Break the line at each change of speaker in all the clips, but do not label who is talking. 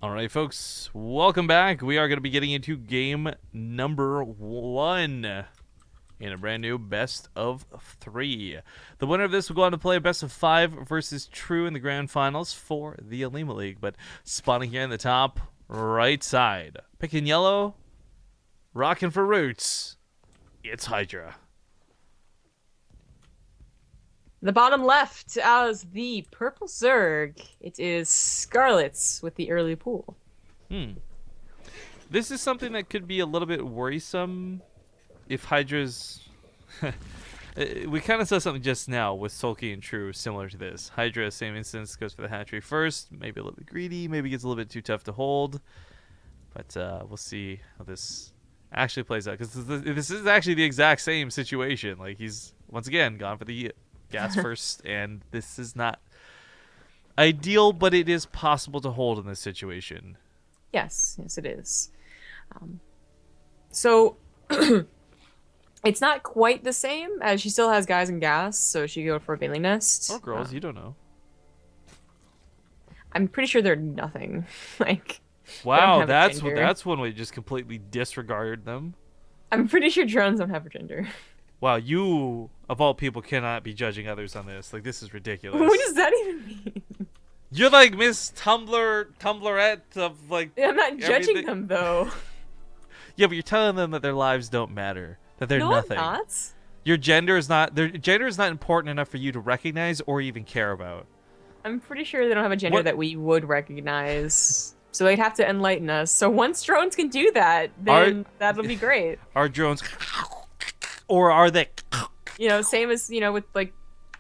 All right, folks, welcome back. We are going to be getting into game number 1 in a brand new best of 3. The winner of this will go on to play a best of 5 versus True in the grand finals for the Olimoleague. But spawning here in the top right side, picking yellow, rocking for roots, it's Hydra.
The bottom left as the purple Zerg, it is Scarlett's with the early pool.
This is something that could be a little bit worrisome if Hydra's... We kind of saw something just now with Sulky and True similar to this. Hydra, same instance, goes for the hatchery first. Maybe a little bit greedy. Maybe gets a little bit too tough to hold. But we'll see how this actually plays out. Because this is actually the exact same situation. Like, he's, once again, gone for the gas first. And this is not ideal, but it is possible to hold in this situation.
Yes, it is. So it's not quite the same as she still has guys and gas, so she go for a Bailey Nest.
Or girls, you don't know.
I'm pretty sure they're nothing. Like,
wow, that's one way you just completely disregarded them.
I'm pretty sure drones don't have a gender.
Wow, you of all people cannot be judging others on this. Like, this is ridiculous.
What does that even mean?
You're like Miss Tumblrette of like.
I'm not judging them though.
Yeah, but you're telling them that their lives don't matter, that they're nothing.
I'm not.
Your gender is not. Their gender is not important enough for you to recognize or even care about.
I'm pretty sure they don't have a gender that we would recognize. So they'd have to enlighten us. So once drones can do that, then that'll be great.
Are drones, or are they?
You know, same as, you know, with like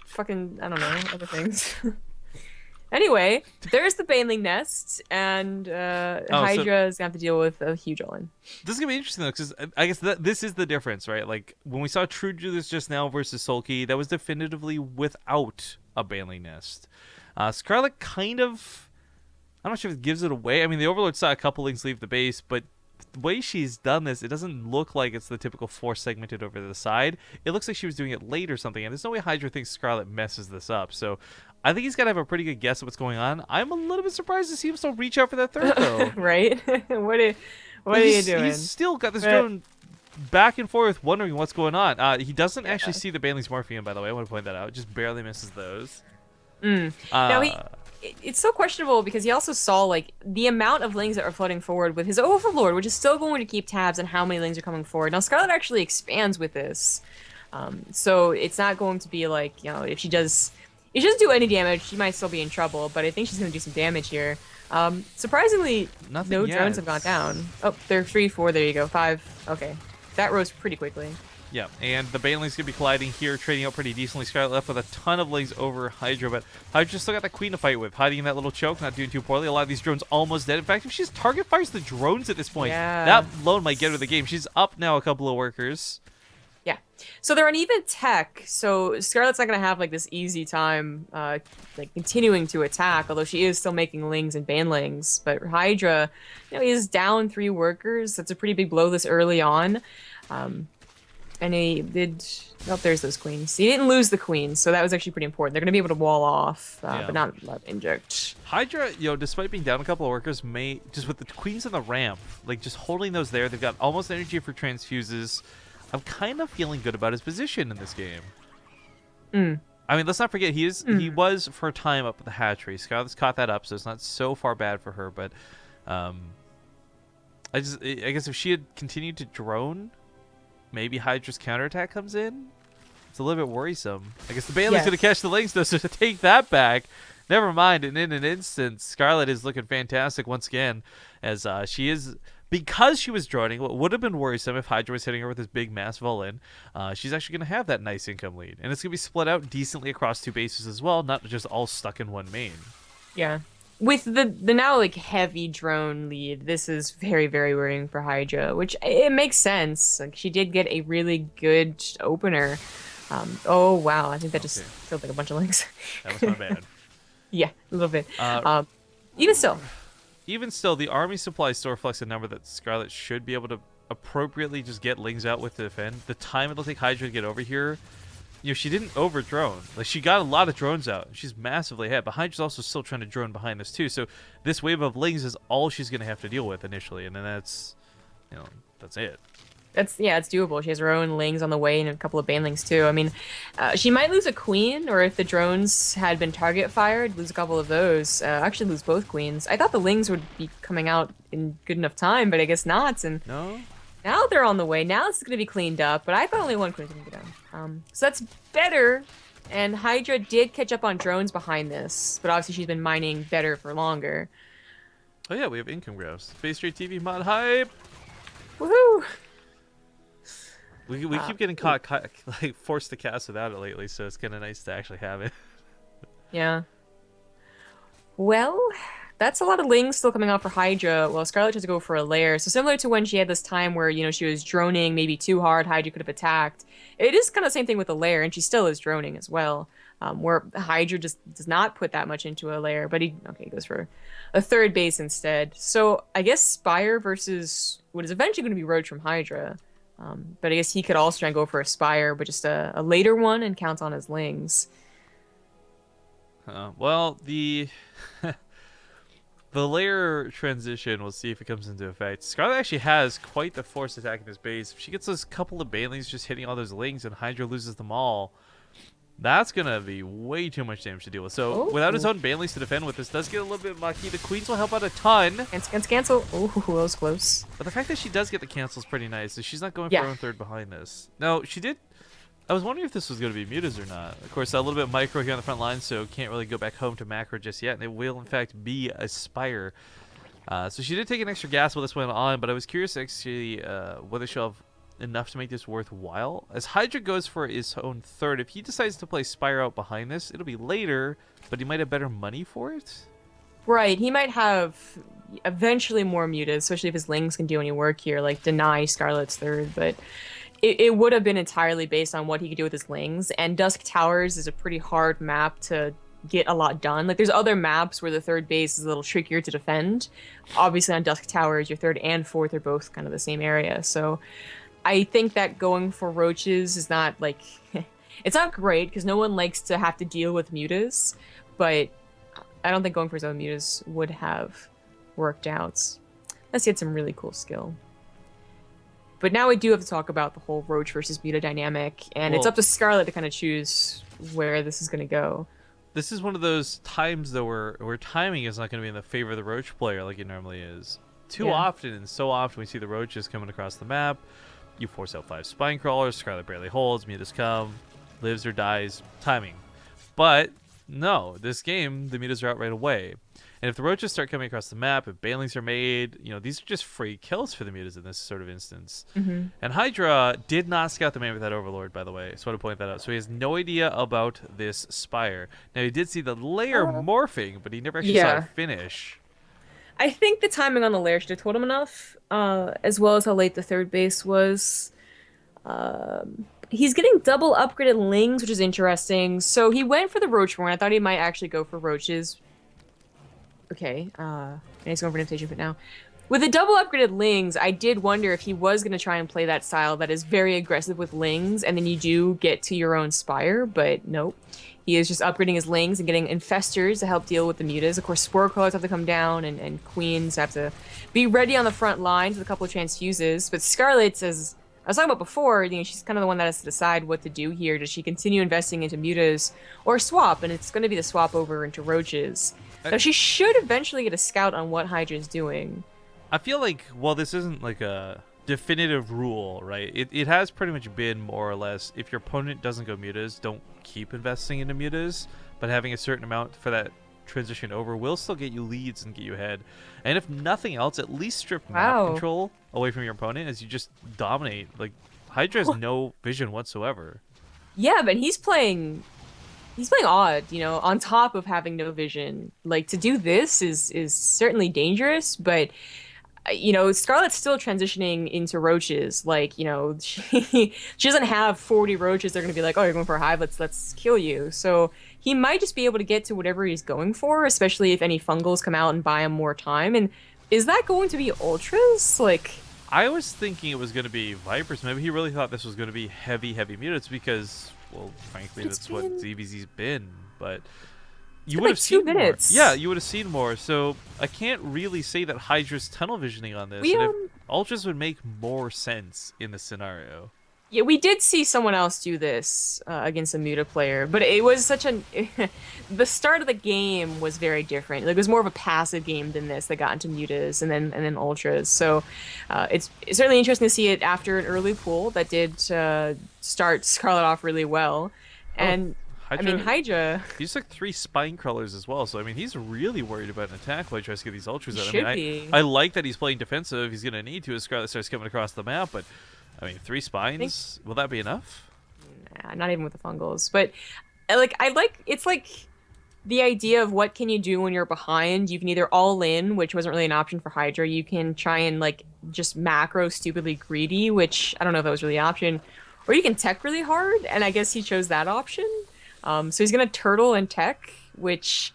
fucking, I don't know, other things. Anyway, there's the Baneling Nest, and Hydra's gonna have to deal with a huge all-in.
This is gonna be interesting though, because I guess this is the difference, right? Like when we saw True do this just now versus Sulky, that was definitively without a Baneling Nest. Scarlett kind of, I'm not sure if it gives it away. I mean, the Overlord saw a couple lings leave the base, but the way she's done this, it doesn't look like it's the typical 4 segmented over to the side. It looks like she was doing it late or something, and there's no way Hydra thinks Scarlett messes this up. So I think he's got to have a pretty good guess of what's going on. I'm a little bit surprised to see him still reach out for that third, though.
Right? What are you doing?
He's still got this drone back and forth wondering what's going on. He doesn't actually see the Baneling's Morpheum, by the way. I want to point that out. Just barely misses those.
Now it's so questionable because he also saw like the amount of lings that are floating forward with his Overlord, which is still going to keep tabs on how many lings are coming forward. Now Scarlett actually expands with this, so it's not going to be like, you know, if she doesn't do any damage, she might still be in trouble. But I think she's going to do some damage here. Surprisingly, no drones have gone down. Oh, they're 3, 4. There you go, 5. Okay, that rose pretty quickly.
Yeah, and the Baneling's going to be colliding here, trading out pretty decently. Scarlett left with a ton of lings over Hydra, but Hydra still got the Queen to fight with, hiding in that little choke, not doing too poorly. A lot of these drones almost dead. In fact, if she just target fires the drones at this point, that alone might get her the game. She's up now a couple of workers.
Yeah, so they're uneven tech, so Scarlett's not going to have like this easy time like continuing to attack, although she is still making lings and banelings. But Hydra, you know, is down 3 workers. That's a pretty big blow this early on. And he did... Oh, there's those queens. He didn't lose the queens, so that was actually pretty important. They're going to be able to wall off, but not inject.
Hydra, you know, despite being down a couple of workers, may... Just with the queens on the ramp, like, just holding those there, they've got almost energy for transfuses. I'm kind of feeling good about his position in this game. I mean, let's not forget, he was, for a time, up at the hatchery. Scarlett's caught that up, so it's not so far bad for her, but... I guess if she had continued to drone... Maybe Hydra's counterattack comes in? It's a little bit worrisome. I guess the Bailey's going to catch the lings, though, so to take that back, never mind. And in an instant, Scarlett is looking fantastic once again, as she is, because she was droning, what would have been worrisome if Hydra was hitting her with this big, massive all-in, she's actually going to have that nice income lead. And it's going to be split out decently across 2 bases as well, not just all stuck in one main.
Yeah. With the now like heavy drone lead, this is very, very worrying for Hydra, which it makes sense. Like, she did get a really good opener. Oh wow, I think that just killed like a bunch of links.
That was not bad.
Yeah, a little bit.
Even still, the army supply store flex a number that Scarlett should be able to appropriately just get lings out with to defend. The time it'll take Hydra to get over here, she didn't over drone. Like, she got a lot of drones out. She's massively ahead. But Hydra's also still trying to drone behind this too. So this wave of lings is all she's gonna have to deal with initially, and then that's, that's it.
It's doable. She has her own lings on the way and a couple of banelings too. I mean, she might lose a queen, or if the drones had been target fired, lose a couple of those. Actually, lose both queens. I thought the lings would be coming out in good enough time, but I guess not. And
No.
now they're on the way. Now it's going to be cleaned up, but I thought only one queen was going to go down. So that's better. And Hydra did catch up on drones behind this, but obviously she's been mining better for longer.
Oh yeah, we have income graphs. BaseTradeTV mod hype.
Woohoo!
We keep getting caught like forced to cast without it lately, so it's kind of nice to actually have it.
Yeah. Well, that's a lot of lings still coming out for Hydra. Well, Scarlett has to go for a lair. So similar to when she had this time where, she was droning maybe too hard, Hydra could have attacked. It is kind of the same thing with the lair, and she still is droning as well. Where Hydra just does not put that much into a lair, but he goes for a third base instead. So I guess Spire versus what is eventually going to be Roach from Hydra. But I guess he could also try and go for a Spire, but just a later one and count on his lings.
Well, the layer transition, we'll see if it comes into effect. Scarlett actually has quite the force attack in his base. If she gets those couple of banelings just hitting all those lings and Hydra loses them all, that's going to be way too much damage to deal with. So without his own banelings to defend with, this does get a little bit mucky. The queens will help out a ton.
Cancel. Oh, that was close.
But the fact that she does get the cancel is pretty nice. So she's not going for her own third behind this. No, she did. I was wondering if this was going to be mutas or not. Of course, a little bit micro here on the front line, so can't really go back home to macro just yet. And it will, in fact, be a Spire. So she did take an extra gas while this went on, but I was curious actually whether she'll have enough to make this worthwhile. As Hydra goes for his own third, if he decides to play Spire out behind this, it'll be later, but he might have better money for it.
Right, he might have eventually more mutas, especially if his lings can do any work here, like deny Scarlett's third, but it would have been entirely based on what he could do with his lings, and Dusk Towers is a pretty hard map to get a lot done. Like, there's other maps where the third base is a little trickier to defend. Obviously on Dusk Towers, your third and fourth are both kind of the same area, so I think that going for roaches is not, like, it's not great, because no one likes to have to deal with mutas, but I don't think going for his own mutas would have worked out. Unless he had some really cool skill. But now we do have to talk about the whole roach versus muta dynamic, and it's up to Scarlett to kind of choose where this is going to go.
This is one of those times, though, where timing is not going to be in the favor of the roach player like it normally is. Too often, and so often we see the roaches coming across the map. You force out 5 spine crawlers, Scarlett barely holds, mutas come, lives or dies, timing. But no, this game, the mutas are out right away. And if the roaches start coming across the map, if banelings are made, these are just free kills for the mutas in this sort of instance. And Hydra did not scout the man with that Overlord, by the way. So I want to point that out. So he has no idea about this Spire. Now, he did see the layer morphing, but he never actually saw it finish.
I think the timing on the lair should have told him enough, as well as how late the third base was. He's getting double upgraded lings, which is interesting. So he went for the roach one. I thought he might actually go for roaches. Okay, and he's going for an invitation, but now. With the double upgraded lings, I did wonder if he was going to try and play that style that is very aggressive with lings, and then you do get to your own Spire, but nope. He is just upgrading his lings and getting infestors to help deal with the mutas. Of course, spore crawlers have to come down, and queens have to be ready on the front lines with a couple of transfuses. But Scarlett, as I was talking about before, she's kind of the one that has to decide what to do here. Does she continue investing into mutas or swap? And it's going to be the swap over into roaches. Now, she should eventually get a scout on what Hydra is doing.
I feel like, well, this isn't like a definitive rule, right? It has pretty much been more or less, if your opponent doesn't go mutas, don't keep investing into mutas, but having a certain amount for that transition over will still get you leads and get you ahead. And if nothing else, at least strip map control away from your opponent as you just dominate. Like, Hydra has no vision whatsoever.
Yeah, but he's playing odd, on top of having no vision. Like, to do this is certainly dangerous, but Scarlett's still transitioning into roaches. Like, she doesn't have 40 roaches. They're going to be like, oh, you're going for a hive. Let's kill you. So he might just be able to get to whatever he's going for, especially if any fungals come out and buy him more time. And is that going to be ultras? Like,
I was thinking it was going to be Vipers. Maybe he really thought this was going to be heavy mutas because well, frankly,
It's
that's what
been-
ZvZ's been. But you
been
would
like
have
2
seen
minutes.
more. Yeah, you would have seen more. So I can't really say that Hydra's tunnel visioning on this.
We
And if Ultras would make more sense in the scenario.
Yeah, we did see someone else do this against a Muta player, but it was such an the start of the game was very different. Like, it was more of a passive game than this that got into Mutas and then Ultras. So it's certainly interesting to see it after an early pool that did start Scarlett off really well. And I mean, Hydra.
He's like 3 spine crawlers as well, so I mean he's really worried about an attack while he tries to get these Ultras out.
Should
I
be.
mean, I like that he's playing defensive. He's gonna need to as Scarlett starts coming across the map, but I mean 3 spines, will that be enough?
Nah, not even with the fungals. But it's like the idea of what can you do when you're behind. You can either all in, which wasn't really an option for Hydra. You can try and like just macro stupidly greedy, which I don't know if that was really an option. Or you can tech really hard, and I guess he chose that option. So he's gonna turtle and tech, which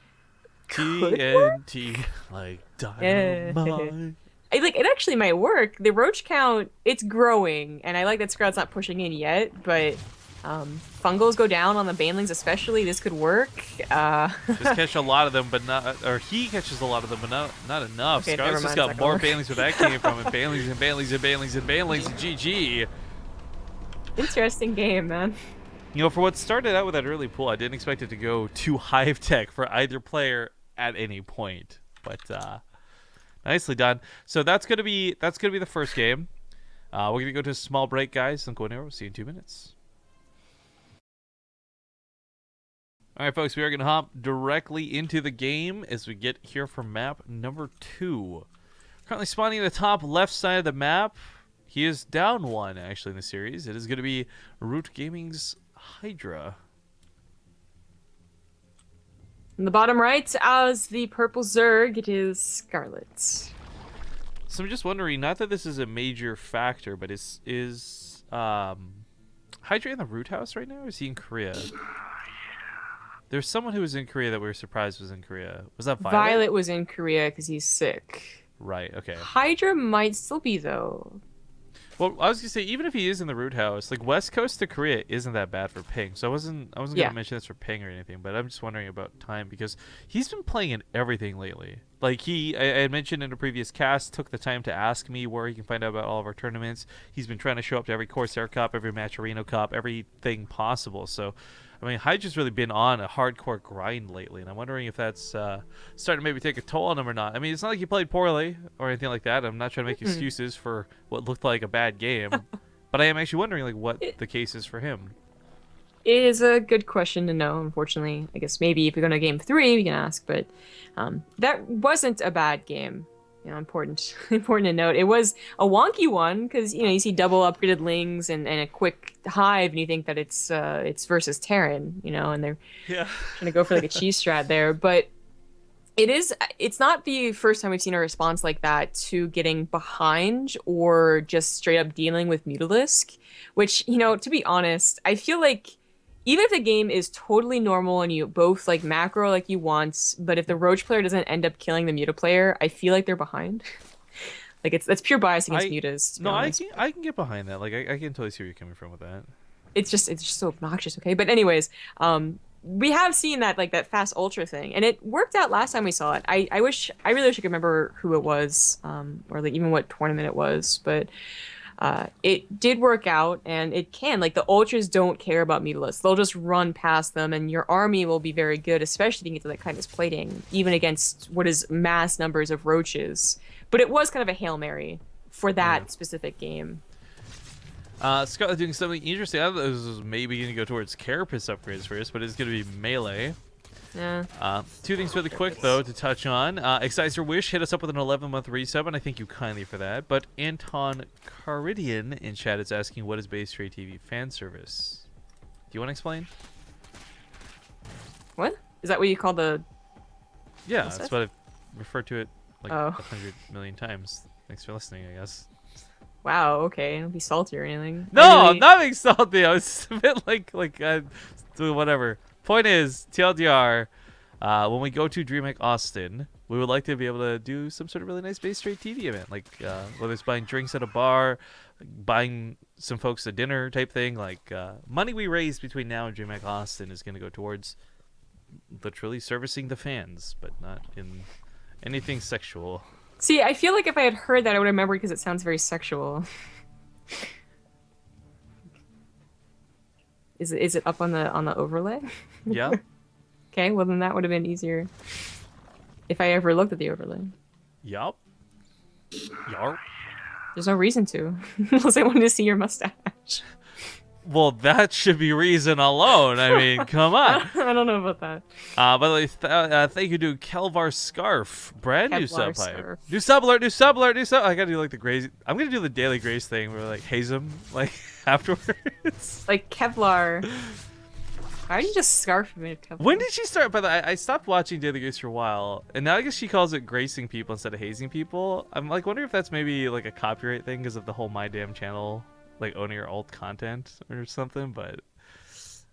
could work.
TNT like dynamite.
It actually might work. The roach count, it's growing, and I like that Scarlett's not pushing in yet, but fungals go down on the banelings especially. This could work.
Just catch a lot of them, but not, or he catches a lot of them, but not enough.
Okay,
Scarlett's just got more banelings where that came from, and banelings and banelings and banelings and banelings and GG.
Interesting game, man.
You know, for what started out with that early pool, I didn't expect it to go to Hive Tech for either player at any point. But nicely done. So that's gonna be the first game. We're gonna go to a small break, guys. Don't go anywhere. We'll see you in 2 minutes. All right, folks, we are gonna hop directly into the game as we get here for map number 2. Currently spawning in the top left side of the map. He is down 1 actually in the series. It is gonna be Root Gaming's Hydra.
In the bottom right, as the purple Zerg, it is Scarlett.
So I'm just wondering, not that this is a major factor, but is Hydra in the root house right now, or is he in Korea? There's someone who was in Korea that we were surprised was in Korea. Was that Violet?
Violet was in Korea because he's sick.
Right, okay.
Hydra might still be, though.
Well, I was gonna say, even if he is in the root house, like West Coast to Korea isn't that bad for ping. So I wasn't gonna mention this for ping or anything, but I'm just wondering about time because he's been playing in everything lately. Like I had mentioned in a previous cast, took the time to ask me where he can find out about all of our tournaments. He's been trying to show up to every Corsair Cup, every Matcherino Cup, everything possible. So, I mean, Hydra's really been on a hardcore grind lately, and I'm wondering if that's starting to maybe take a toll on him or not. I mean, it's not like he played poorly or anything like that. I'm not trying to make excuses for what looked like a bad game, but I am actually wondering like what the case is for him.
It is a good question to know, unfortunately. I guess maybe if we're going to game 3, we can ask, but that wasn't a bad game. You know, important to note. It was a wonky one because you see double upgraded lings and a quick hive, and you think that it's versus Terran, and they're trying to go for like a cheese strat there. But it's not the first time we've seen a response like that to getting behind or just straight up dealing with Mutalisk, which to be honest, I feel like. Even if the game is totally normal and you both like macro like you want, but if the Roach player doesn't end up killing the Muta player, I feel like they're behind. Like that's pure bias against Mutas.
No, I can get behind that. Like I can totally see where you're coming from with that.
It's just so obnoxious. Okay, but anyways, we have seen that like that fast ultra thing, and it worked out last time we saw it. I really wish I could remember who it was, or like even what tournament it was, but. It did work out, and it can. Like, the Ultras don't care about Mutalists. They'll just run past them, and your army will be very good, especially if you get to that kind of plating, even against what is mass numbers of Roaches. But it was kind of a Hail Mary for that specific game.
Scarlett doing something interesting. I thought this was maybe going to go towards Carapace upgrades first, but it's going to be melee.
Yeah.
2 things really quick, though, to touch on. Excise Your Wish hit us up with an 11-month resub, and I thank you kindly for that. But Anton Caridian in chat is asking, what is BaseTradeTV fan service? Do you want to explain?
What? Is that what you call the...
Yeah, that's what I've referred to it like 100 million times. Thanks for listening, I guess.
Wow, okay. Don't be salty or anything.
No, I'm not being salty. I was just a bit like whatever. Point is, TLDR, when we go to DreamHack Austin, we would like to be able to do some sort of really nice base trade TV event, like whether it's buying drinks at a bar, buying some folks a dinner type thing. Like money we raise between now and DreamHack Austin is going to go towards literally servicing the fans, but not in anything sexual.
See, I feel like if I had heard that, I would remember because it sounds very sexual. Is it up on the overlay?
Yeah.
Okay, well then that would have been easier if I ever looked at the overlay.
Yup. Yarp.
There's no reason to, unless I wanted to see your mustache.
Well, that should be reason alone. I mean, come on.
I don't know about that.
By the way, thank you to Kelvar Scarf, brand new sub pipe.
Scarf.
New sub alert, new sub alert, new sub. I gotta do like the graze. I'm gonna do the daily grace thing where like haze him like afterwards.
Like Kevlar. Why did you just scarf me? Kevlar?
When did she start? By the way, I stopped watching Daily Grace for a while, and now I guess she calls it gracing people instead of hazing people. I'm like wondering if that's maybe like a copyright thing because of the whole My Damn Channel like owning your old content or something. But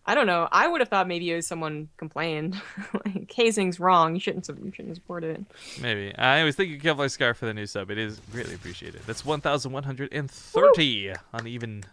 I don't know. I would have thought maybe it was someone complained. Like hazing's wrong. You shouldn't support it.
maybe. Anyways, thank you, Kevlar Scarf, for the new sub. It is greatly appreciated. That's 1,130 on even.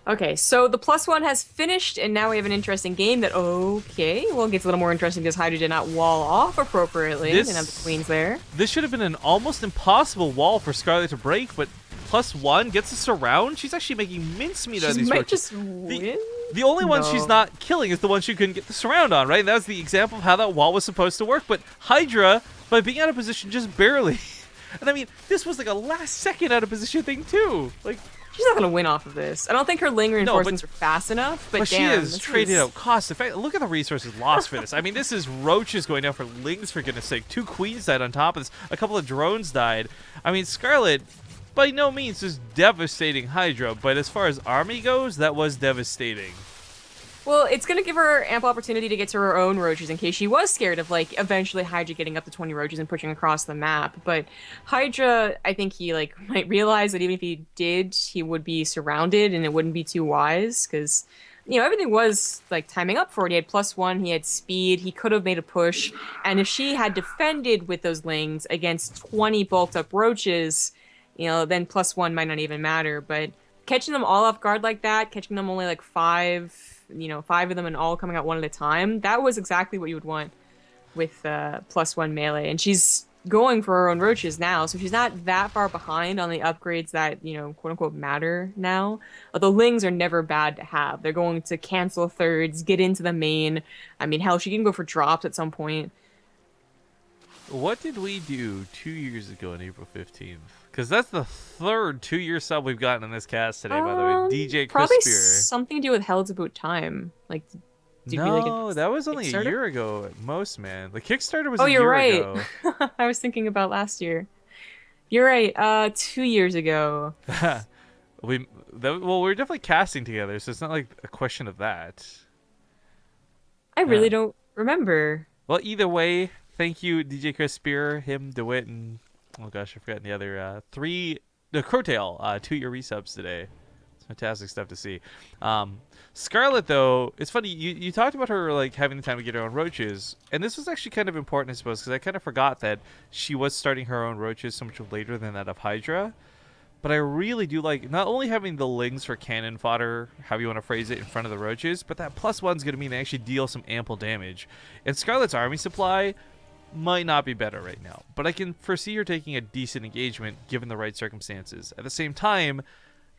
Okay, so the +1 has finished, and now we have an interesting game that, okay, well, it gets a little more interesting because Hydra did not wall off appropriately. Didn't have the queens there.
This should have been an almost impossible wall for Scarlett to break, but +1 gets us around. She's actually making mincemeat out of these
She might
roaches.
just win?
The only one
No.
she's not killing is the one she couldn't get the surround on, right? That was the example of how that wall was supposed to work, but Hydra, by being out of position just barely, and I mean, this was like a last second out of position thing too. Like,
She's not going to win off of this. I don't think her ling reinforcements are fast enough, but
she
damn.
is traded out cost. In fact, look at the resources lost for this. I mean, this is roaches going down for lings, for goodness sake. 2 queens died on top of this. A couple of drones died. I mean, Scarlett, by no means is devastating Hydra, but as far as army goes, that was devastating.
Well, it's going to give her ample opportunity to get to her own roaches in case she was scared of, like, eventually Hydra getting up to 20 roaches and pushing across the map. But Hydra, I think he, like, might realize that even if he did, he would be surrounded and it wouldn't be too wise because, you know, everything was, like, timing up for it. He had +1, he had speed, he could have made a push. And if she had defended with those lings against 20 bulked up roaches, you know, then +1 might not even matter. But catching them all off guard like that, catching them only, like, 5 of them and all coming out one at a time, that was exactly what you would want with +1 melee. And she's going for her own roaches now, so she's not that far behind on the upgrades that, you know, quote unquote matter now. The lings are never bad to have. They're going to cancel thirds, get into the main. I mean, hell, she can go for drops at some point.
What did we do 2 years ago on April 15th? Because that's the third 2-year sub we've gotten in this cast today, by the way. DJ
Probably
Crispier.
something to do with Hell's About Time. Like, did we,
No, that was only a
Kickstarter?
year ago at most, man. The Kickstarter was
Oh,
a
you're
year
right.
ago.
I was thinking about last year. You're right. 2 years ago.
we were definitely casting together, so it's not like a question of that.
I really don't remember.
Well, either way, thank you, DJ Crispier, him, DeWitt, and oh gosh, I forgot the other Crowtail, 2-year resubs today. It's fantastic stuff to see. Scarlett, though, it's funny, you talked about her like having the time to get her own roaches, and this was actually kind of important, I suppose, because I kind of forgot that she was starting her own roaches so much later than that of Hydra. But I really do like not only having the lings for cannon fodder, however you want to phrase it, in front of the roaches, but that +1's going to mean they actually deal some ample damage. And Scarlett's army supply might not be better right now, but I can foresee her taking a decent engagement given the right circumstances. At the same time,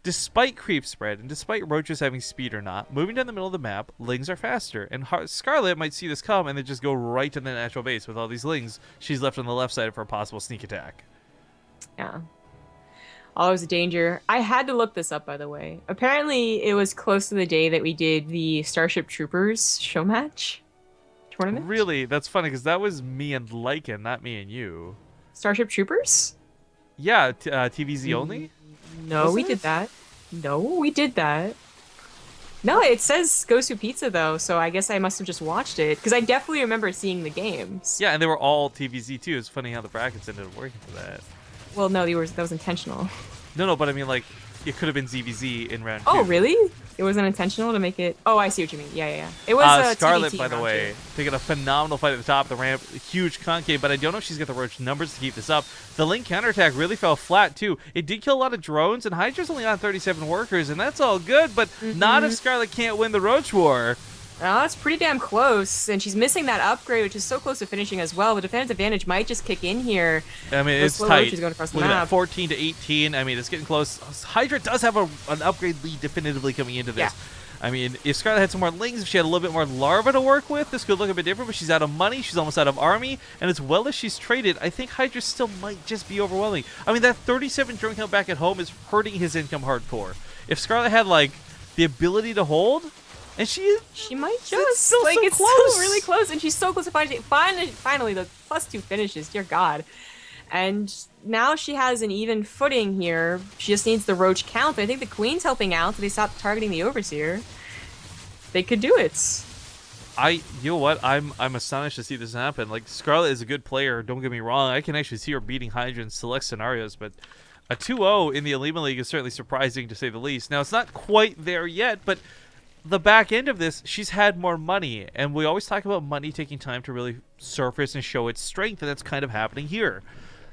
despite creep spread and despite roaches having speed or not, moving down the middle of the map, lings are faster, and Scarlett might see this come and then just go right to the natural base with all these lings she's left on the left side for a possible sneak attack.
Yeah. Always a danger. I had to look this up, by the way. Apparently, it was close to the day that we did the Starship Troopers show match tournament.
Really? That's funny, because that was me and Lycan, not me and you.
Starship Troopers?
Yeah, TVZ only?
No,
Was
we
it?
did that. No, we did that. No, it says Gosu Pizza, though, so I guess I must have just watched it, because I definitely remember seeing the games.
Yeah, and they were all TVZ, too. It's funny how the brackets ended up working for that.
Well, no, that was intentional.
No, but I mean, like, it could have been ZvZ in round 2.
Oh, really? It wasn't intentional to make it. Oh, I see what you mean. Yeah, yeah, yeah. It was
Scarlett,
TDT
by the
round
way, taking a phenomenal fight at the top of the ramp. Huge concave, but I don't know if she's got the roach numbers to keep this up. The Link counterattack really fell flat, too. It did kill a lot of drones, and Hydra's only on 37 workers, and that's all good, but not if Scarlett can't win the roach war.
Oh, that's pretty damn close, and she's missing that upgrade, which is so close to finishing as well. The defensive advantage might just kick in here.
I mean, it's tight. She's going across the map. 14 to 18. I mean, it's getting close. Hydra does have an upgrade lead definitively coming into this. Yeah. I mean, if Scarlett had some more lings, if she had a little bit more larva to work with, this could look a bit different, but she's out of money, she's almost out of army, and as well as she's traded, I think Hydra still might just be overwhelming. I mean, that 37 drone count back at home is hurting his income hardcore. If Scarlett had, like, the ability to hold, and she
might just
still
like
so
it's
close.
Still really close, and she's so close to finally the +2 finishes. Dear God, and now she has an even footing here. She just needs the roach count. I think the queen's helping out, so they stop targeting the overseer. They could do it.
You know what? I'm astonished to see this happen. Like, Scarlett is a good player. Don't get me wrong. I can actually see her beating Hydra in select scenarios, but a 2-0 in the Olimoleague is certainly surprising to say the least. Now, it's not quite there yet, but the back end of this, she's had more money, and we always talk about money taking time to really surface and show its strength, and that's kind of happening here.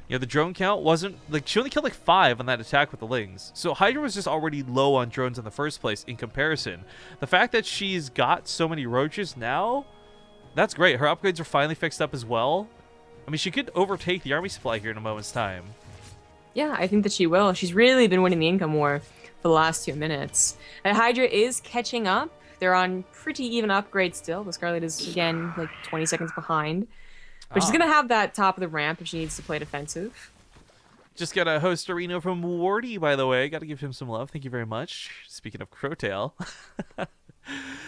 You know, the drone count wasn't, like, she only killed like 5 on that attack with the lings. So Hydra was just already low on drones in the first place in comparison. The fact that she's got so many roaches now, that's great. Her upgrades are finally fixed up as well. I mean, she could overtake the army supply here in a moment's time.
Yeah, I think that she will. She's really been winning the income war for the last 2 minutes. And Hydra is catching up. They're on pretty even upgrades still. The Scarlett is, again, like 20 seconds behind. But she's going to have that top of the ramp if she needs to play defensive.
Just got a host arena from Wardy, by the way. Got to give him some love. Thank you very much. Speaking of Crowtail.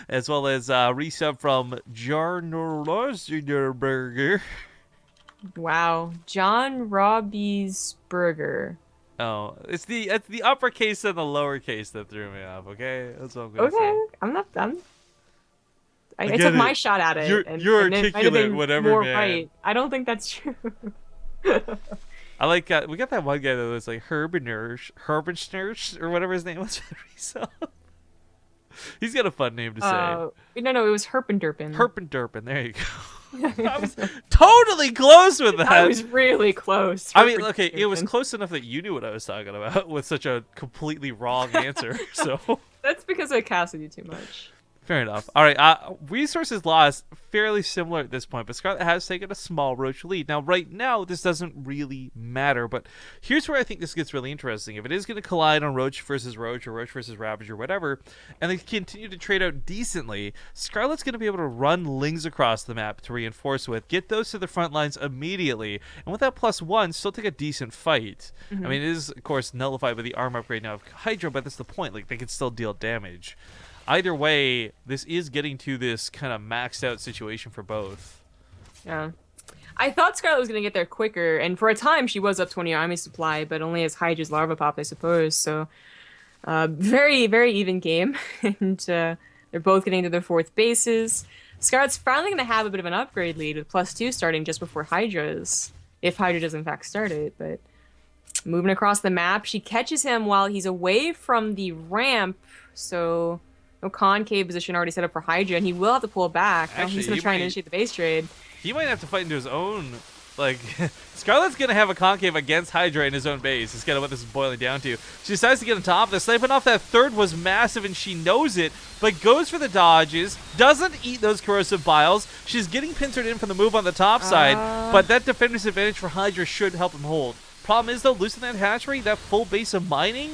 As well as resub from Jarnorlosberger.
Wow. John Robbie's Burger.
Oh, it's the uppercase and the lowercase that threw me off, okay? That's what I'm going to say.
Okay, I'm not done. I took my shot at it.
You're articulate, whatever, man. Right.
I don't think that's true.
I like, we got that one guy that was like Herbenschnursch, or whatever his name was. He's got a fun name to say.
No, it was Herpendurpin.
Herpendurpin, there you go. I was totally close with that.
I was really close.
I mean, okay, it was close enough that you knew what I was talking about with such a completely wrong answer. So
that's because I casted you too much.
Fair enough. All right, resources lost, fairly similar at this point, but Scarlett has taken a small roach lead. Now, right now, this doesn't really matter, but here's where I think this gets really interesting. If it is going to collide on roach versus roach, or roach versus ravage, or whatever, and they continue to trade out decently, Scarlett's going to be able to run lings across the map to reinforce with, get those to the front lines immediately, and with that +1, still take a decent fight. I mean, it is, of course, nullified by the arm upgrade now of Hydra, but that's the point. Like, they can still deal damage. Either way, this is getting to this kind of maxed out situation for both.
Yeah. I thought Scarlett was going to get there quicker, and for a time she was up 20 army supply, but only as Hydra's larva popped, I suppose. So, very, very even game, and they're both getting to their 4th bases. Scarlett's finally going to have a bit of an upgrade lead with +2 starting just before Hydra's, if Hydra does in fact start it, but moving across the map, she catches him while he's away from the ramp, so no concave position already set up for Hydra, and he will have to pull back.
Actually,
he's going to try and initiate the base trade.
He might have to fight into his own, like, Scarlett's going to have a concave against Hydra in his own base. It's kind of what this is boiling down to. She decides to get on top of this. Sniping off that 3rd was massive, and she knows it, but goes for the dodges, doesn't eat those corrosive biles. She's getting pincered in from the move on the top side, but that defender's advantage for Hydra should help him hold. Problem is, though, losing that hatchery, that full base of mining,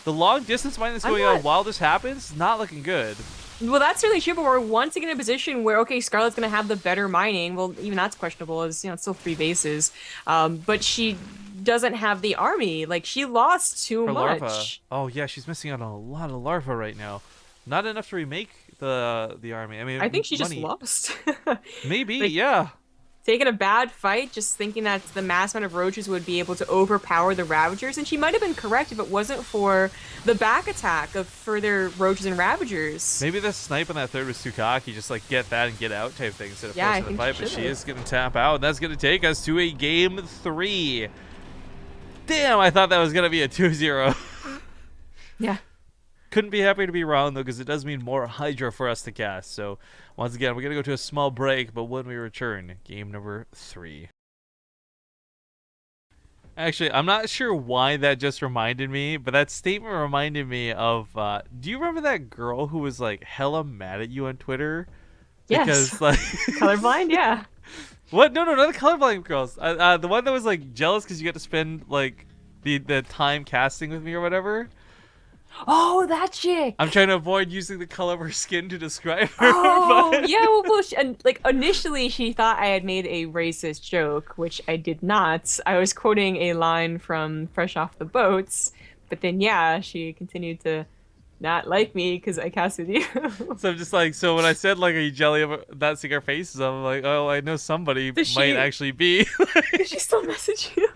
the long distance mining that's going on while this happens, not looking good.
Well, that's really true, but we're once again in a position where, okay, Scarlett's going to have the better mining. Well, even that's questionable. It's, you know, it's still 3 bases. But she doesn't have the army. Like, she lost too much.
Larva. Oh, yeah, she's missing out on a lot of larva right now. Not enough to remake the army. I mean,
I think she just lost.
Maybe,
like,
yeah.
Taking a bad fight, just thinking that the mass amount of roaches would be able to overpower the Ravagers, and she might have been correct if it wasn't for the back attack of further roaches and Ravagers.
Maybe the snipe on that 3rd was too cocky, just like get that and get out type thing instead of forcing the fight, but she is going to tap out, and that's going to take us to a game 3. Damn, I thought that was going to be a 2-0.
Yeah.
couldn't be happier to be wrong, though, because it does mean more Hydra for us to cast. So, once again, we're going to go to a small break, but when we return, game number 3. Actually, I'm not sure why that just reminded me, but that statement reminded me of, do you remember that girl who was, like, hella mad at you on Twitter?
Yes.
Because, like...
Colorblind, yeah.
What? No, not the colorblind girls. The one that was, like, jealous because you got to spend, like, the time casting with me or whatever.
Oh, that chick.
I'm trying to avoid using the color of her skin to describe her.
Oh,
but...
yeah. Well, and like initially she thought I had made a racist joke, which I did not. I was quoting a line from Fresh Off the Boats, but then yeah, she continued to not like me because I casted you.
So I'm just like, so when I said like, are you jelly of not seeing our faces? I'm like, oh, I know somebody might actually be.
Does she still message you?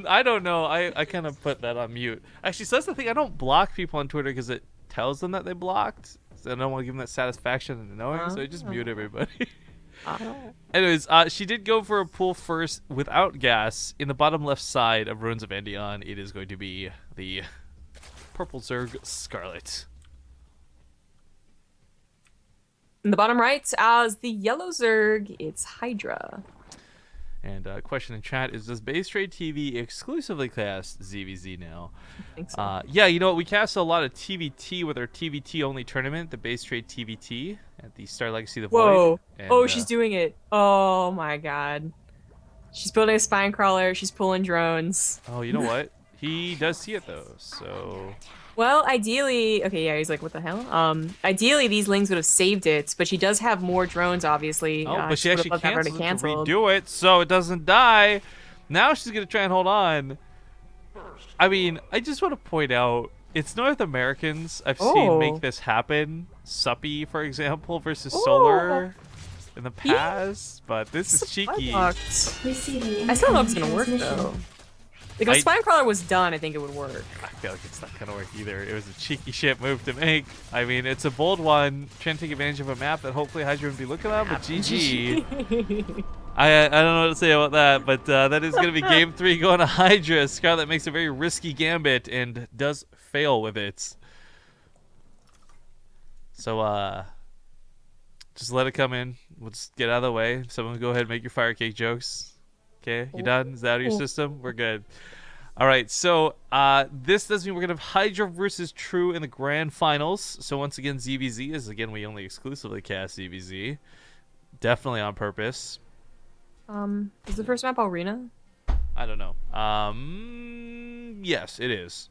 I don't know. I kind of put that on mute. Actually, so that's the thing. I don't block people on Twitter because it tells them that they blocked. So I don't want to give them that satisfaction of knowing. So I just mute everybody. Anyways, she did go for a pull first without gas. In the bottom left side of Ruins of Endion, it is going to be the purple Zerg Scarlett.
In the bottom right, as the yellow Zerg, it's Hydra.
And question in chat is, does BaseTradeTV exclusively cast ZvZ now?
I think so.
Yeah, you know what? We cast a lot of TVT with our TVT only tournament, the BaseTradeTVT at the Star Legacy the Void.
Whoa.
And,
oh, she's doing it. Oh my god. She's building a spine crawler. She's pulling drones.
Oh, you know what? He does see it though, so...
Well, ideally, okay, yeah, he's like, what the hell? Ideally, these lings would have saved it, but she does have more drones, obviously.
Oh, but she actually canceled to
canceled.
redo it, so it doesn't die. Now she's gonna try and hold on. I mean, I just want to point out, it's North Americans I've seen make this happen. Suppy, for example, versus Solar in the past, but this is cheeky.
I still don't know if it's gonna work though. Like, if Spine Crawler was done, I think it would work.
I feel like it's not going to work either. It was a cheeky shit move to make. I mean, it's a bold one, trying to take advantage of a map that hopefully Hydra would be looking at, but GG. I don't know what to say about that, but that is going to be game 3 going to Hydra. Scarlett makes a very risky gambit and does fail with it. So, just let it come in. We'll just get out of the way. Someone go ahead and make your fire cake jokes. Okay, you done? Is that out of your system? We're good. All right, so this does mean we're going to have Hydra versus True in the grand finals. So once again, ZvZ is, again, we only exclusively cast ZvZ. Definitely on purpose.
Is the first map Arena?
I don't know. Yes, it is.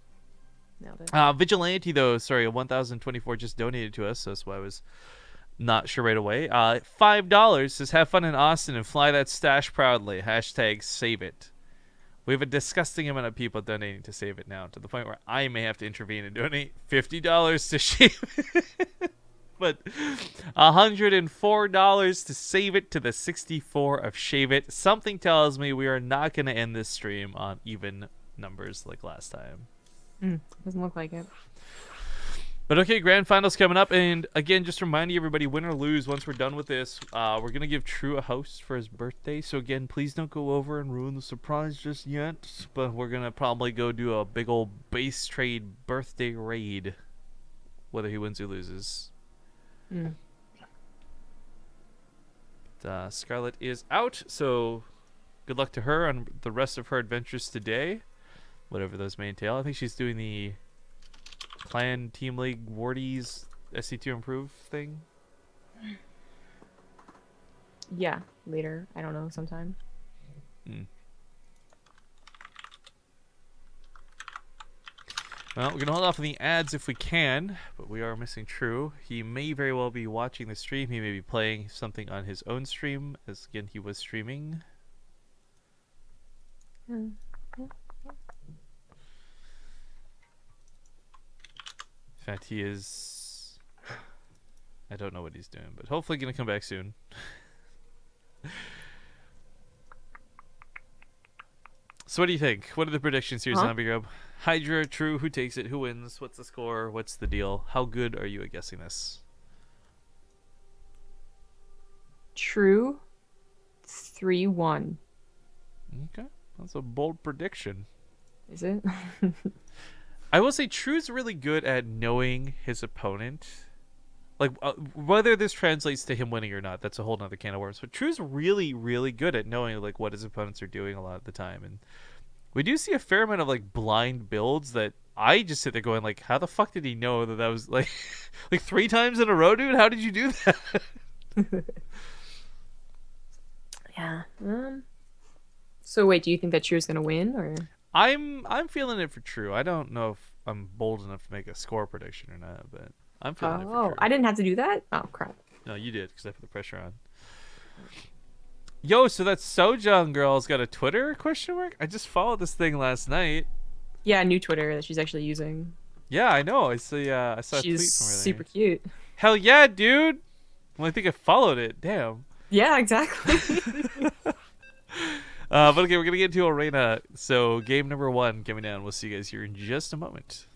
Nailed it.
Vigilante, though, sorry, 1,024 just donated to us, so that's why I was... not sure right away. $5 says, have fun in Austin and fly that stash proudly. Hashtag save it. We have a disgusting amount of people donating to save it now, to the point where I may have to intervene and donate $50 to shave it. But $104 to save it to the 64 of shave it. Something tells me we are not going to end this stream on even numbers like last time.
Doesn't look like it.
But okay, grand finals coming up, and again, just reminding everybody, win or lose, once we're done with this, we're gonna give True a host for his birthday. So again, please don't go over and ruin the surprise just yet. But we're gonna probably go do a big old base trade birthday raid, whether he wins or loses. But, Scarlett is out, so good luck to her on the rest of her adventures today, whatever those may entail. I think she's doing the Clan Team League Wardies SC2 Improve thing.
Yeah, later. I don't know, sometime.
Well, we're going to hold off on the ads if we can, but we are missing True. He may very well be watching the stream. He may be playing something on his own stream, as again, he was streaming. In fact, he is... I don't know what he's doing, but hopefully going to come back soon. So what do you think? What are the predictions here, Zombie Grub? Hydra, True, who takes it? Who wins? What's the score? What's the deal? How good are you at guessing this?
True, 3-1.
Okay, that's a bold prediction.
Is it?
I will say True's really good at knowing his opponent. Like, whether this translates to him winning or not, that's a whole nother can of worms. But True's really, really good at knowing, like, what his opponents are doing a lot of the time. And we do see a fair amount of, like, blind builds that I just sit there going, like, how the fuck did he know that was, like, like 3 times in a row, dude? How did you do that?
Yeah. So wait, do you think that True's gonna win, or?
I'm feeling it for True. I don't know if I'm bold enough to make a score prediction or not, but I'm feeling it for True.
I didn't have to do that? Oh, crap.
No, you did, because I put the pressure on. Yo, so that Sojong girl's got a Twitter question mark? I just followed this thing last night.
Yeah, new Twitter that she's actually using.
Yeah, I know. I saw a tweet from her there.
She's super cute.
Hell yeah, dude. Well, I think I followed it. Damn.
Yeah, exactly.
But okay, we're going to get into Arena. So game number 1 coming down. We'll see you guys here in just a moment.